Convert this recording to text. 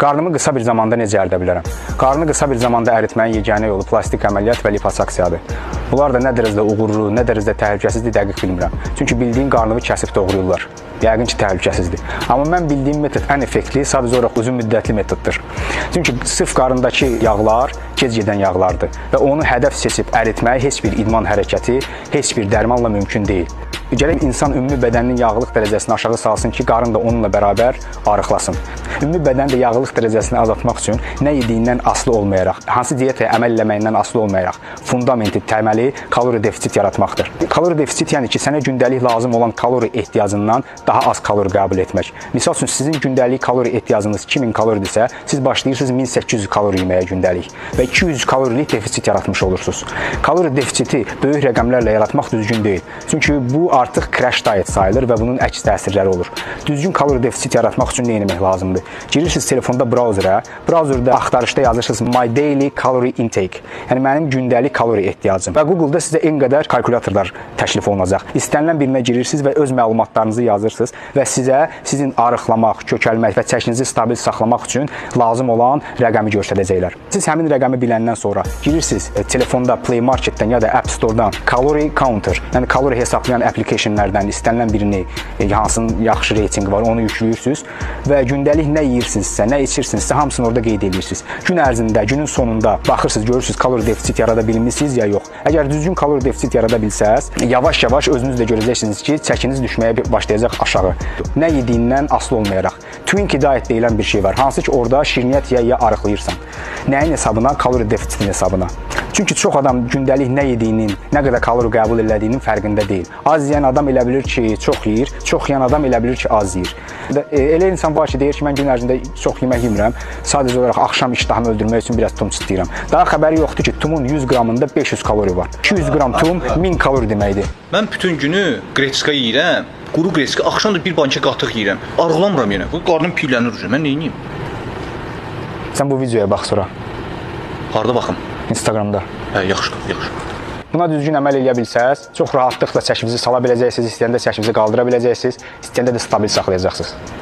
Qarnımı qısa bir zamanda necə ərdə bilərəm? Qarnını qısa bir zamanda əritməyin yeganə yolu plastik əməliyyat və liposaksiyadır. Bunlar da nə dərəcədə uğurlu, nə dərəcədə təhlükəsizdir dəqiq bilmirəm. Çünki bildiyin qarnını kəsib doğrayırlar. Yəqin ki, təhlükəsizdir. Amma mən bildiyim metod ən effektli, sadəcə olaraq uzun müddətli metoddur. Çünki sırf qarındakı yağlar gec gedən yağlardır və onu hədəf seçib əritmək heç bir idman hərəkəti, heç bir dərmanla mümkün deyil. Gərək insan ümumi bədəninin yağlılıq dərəcəsini aşağı salsın ki, qarın da onunla bərabər arıqlasın. Ümumi bədən də yağlılıq dərəcəsini azaltmaq üçün nə yediyindən asılı olmayaraq, hansı diyetaya əməl eləməyindən asılı olmayaraq, fundamenti, təməli kalori defisit yaratmaqdır. Kalori defisit yəni ki, sənə gündəlik lazım olan kalori ehtiyacından daha az kalori qəbul etmək. Misal üçün, sizin gündəlik kalori ehtiyacınız 2000 kaloridirsə, siz başlayırsınız 1800 kalori yeməyə gündəlik və 200 kalorilik defisit yaratmış olursunuz. Kalori defisiti böyük rəqəmlərlə yaratmaq düzgün deyil. Çünki bu artıq crash diet sayılır və bunun əks təsirləri olur. Düzgün kalori defisit yaratmaq üçün nə etmək lazımdır? Girirsiniz telefonda brauzerə, brauzerdə axtarışda yazırsınız My Daily Calorie Intake, yəni mənim gündəlik kalori ehtiyacım və Google-da sizə en qədər kalkulatorlar təklif olunacaq. İstənilən birinə girirsiniz və öz məlumatlarınızı yazırsınız və sizə sizin arıqlamaq, kökəlmək və çəkinizi stabil saxlamaq üçün lazım olan rəqəmi göstərəcəklər. Siz həmin rəqəmi biləndən sonra girirsiniz telefonda Play Marketdən ya da App Store-dan Calorie Counter, yəni kalori hesaplayan applicationlərdən istənilən birini, hansının yaxşı reytingi var, onu yüklüyürsünüz və gündəlik nə yeyirsinizsə, nə içirsinizsə, hamısını orada qeyd edirsiniz. Gün ərzində, günün sonunda baxırsınız, görürsünüz kalori defisit yarada bilmisiniz ya yox. Əgər düzgün kalori defisit yarada bilsəz, yavaş-yavaş özünüz də görəcəksiniz ki, çəkiniz düşməyə başlayacaq aşağı. Nə yediyindən asılı olmayaraq. Twinkie diet deyilən bir şey var, hansı ki, orada şirniyyat yeyə arıqlayırsan. Nəyin hesabına? Kalori defisitin hesabına. Çünki çox adam gündəlik nə yediyinin, nə qədər kalori qəbul elədiyinin fərqində deyil. Az yeyən adam elə bilir ki, çox yeyir, çox yeyən adam elə bilir ki, az yeyir. Elə insan var ki, deyir ki, mən gün ərzində çox yemək yemirəm, sadəcə olaraq axşam iştahımı öldürmək üçün biraz tum istəyirəm. Daha xəbəri yoxdur ki, tumun 100 qramında 500 kalori var. 200 qram tum 1000 kalori deməkdir. Mən bütün günü qreçka yeyirəm, quru qreçka, axşam da bir banka qatıq yeyirəm. Arıqlamıram yenə. Bu qarnım piylənir, mən nə edeyim? Sən bu videoya bax sonra. Harda baxım? Instagramda. Hə, yaxşı, yaxşı. Buna düzgün əməl edə bilsəz, çox rahatlıqla çəkinizi sala biləcəksiniz, istəyəndə çəkinizi qaldıra biləcəksiniz, istəyəndə də stabil saxlayacaqsınız.